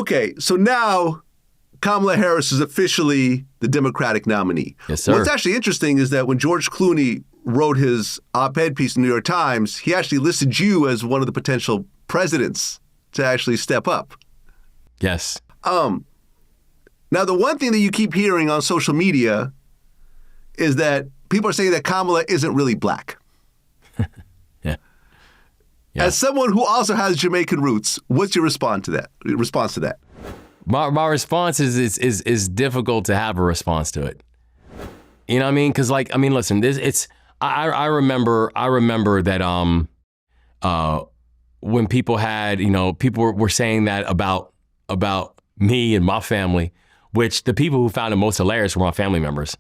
Okay, so now Kamala Harris is officially the Democratic nominee. Yes, sir. What's actually interesting is that when George Clooney wrote his op-ed piece in the New York Times, he actually listed you as one of the potential presidents to actually step up. Yes. Now, the one thing that you keep hearing on social media is that people are saying that Kamala isn't really black. Yeah. As someone who also has Jamaican roots, what's your response to that? My response is difficult to have a response to it. You know what I mean? Because listen, I remember that when people had, people were saying that about me and my family, which the people who found it most hilarious were my family members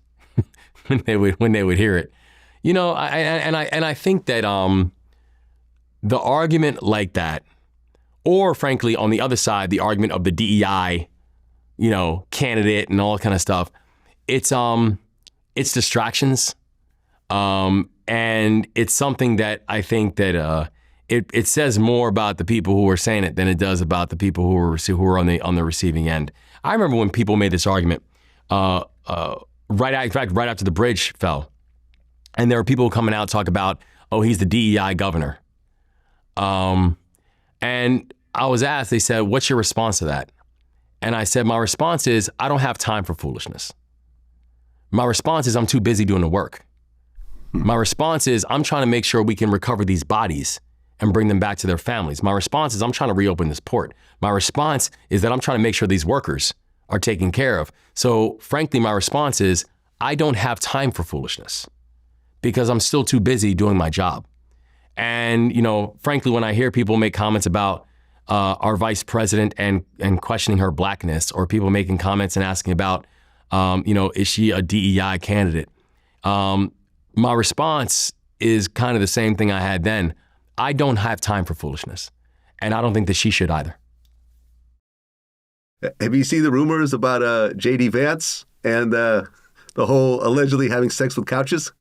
when they would hear it. I think that the argument like that, or frankly, on the other side, the argument of the DEI, candidate and all that kind of stuff, it's distractions. And it's something that I think that it says more about the people who are saying it than it does about the people who are on the receiving end. I remember when people made this argument, right after the bridge fell, and there were people coming out talk about, oh, he's the DEI governor. And I was asked, they said, what's your response to that? And I said, my response is, I don't have time for foolishness. My response is, I'm too busy doing the work. My response is, I'm trying to make sure we can recover these bodies and bring them back to their families. My response is, I'm trying to reopen this port. My response is that I'm trying to make sure these workers are taken care of. So frankly, my response is, I don't have time for foolishness because I'm still too busy doing my job. And, frankly, when I hear people make comments about our vice president and questioning her blackness, or people making comments and asking about, is she a DEI candidate? My response is kind of the same thing I had then. I don't have time for foolishness. And I don't think that she should either. Have you seen the rumors about JD Vance and the whole allegedly having sex with couches?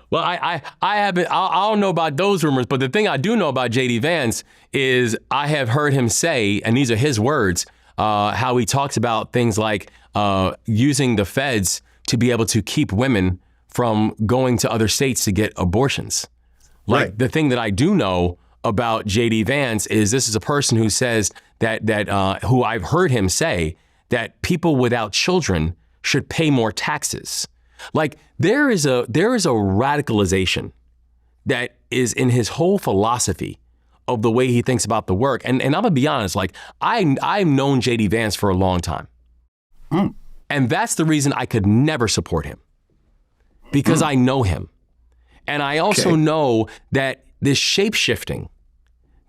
Well, I haven't. I don't know about those rumors, but the thing I do know about JD Vance is I have heard him say, and these are his words, how he talks about things like using the feds to be able to keep women from going to other states to get abortions. Like right. The thing that I do know about JD Vance is this is a person who says that who I've heard him say that people without children should pay more taxes. Like there is a radicalization that is in his whole philosophy of the way he thinks about the work. And I'm gonna be honest, like I've known JD Vance for a long time. And that's the reason I could never support him. Because I know him. And I also know that this shape-shifting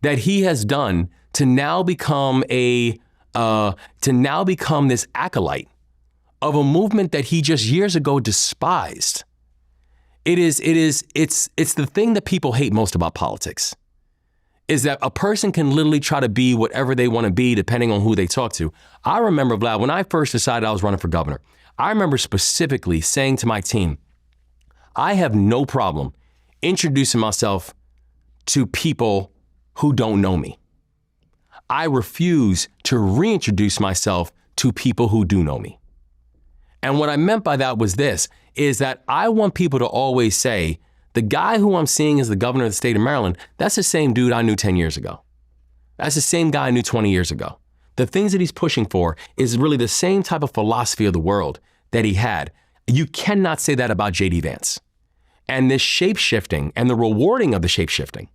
that he has done to now become this acolyte of a movement that he just years ago despised. It's the thing that people hate most about politics, is that a person can literally try to be whatever they want to be depending on who they talk to. I remember, Vlad, when I first decided I was running for governor, I remember specifically saying to my team, I have no problem introducing myself to people who don't know me. I refuse to reintroduce myself to people who do know me. And what I meant by that was this, is that I want people to always say, the guy who I'm seeing as the governor of the state of Maryland, that's the same dude I knew 10 years ago. That's the same guy I knew 20 years ago. The things that he's pushing for is really the same type of philosophy of the world that he had. You cannot say that about JD Vance. And this shape-shifting and the rewarding of the shape-shifting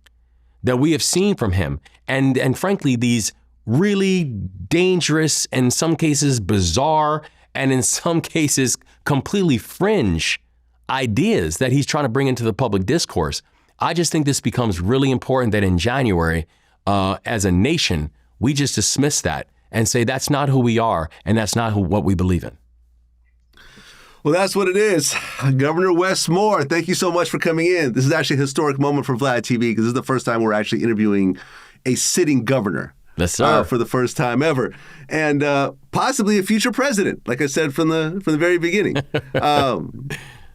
that we have seen from him, and frankly, these really dangerous, and in some cases bizarre, and in some cases completely fringe ideas that he's trying to bring into the public discourse. I just think this becomes really important that in January, as a nation, we just dismiss that and say that's not who we are and that's not what we believe in. Well, that's what it is. Governor Wes Moore, thank you so much for coming in. This is actually a historic moment for Vlad TV because this is the first time we're actually interviewing a sitting governor. Yes, sir. For the first time ever. And possibly a future president, like I said from the very beginning.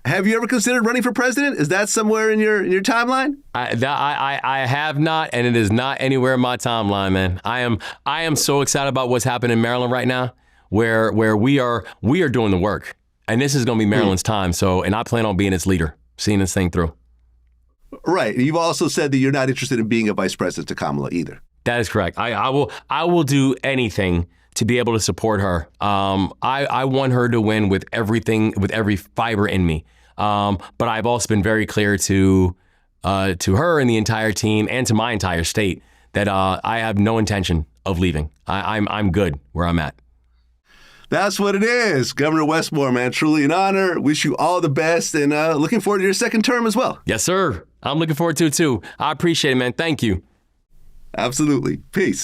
Have you ever considered running for president? Is that somewhere in your timeline? I have not, and it is not anywhere in my timeline, man. I am so excited about what's happening in Maryland right now, where we are doing the work, and this is going to be Maryland's time. So, and I plan on being its leader, seeing this thing through. Right. You've also said that you're not interested in being a vice president to Kamala either. That is correct. I will do anything to be able to support her. I want her to win with everything, with every fiber in me. But I've also been very clear to her and the entire team and to my entire state that I have no intention of leaving. I'm good where I'm at. That's what it is. Governor Wes Moore, man, truly an honor. Wish you all the best, and looking forward to your second term as well. Yes, sir. I'm looking forward to it too. I appreciate it, man. Thank you. Absolutely. Peace.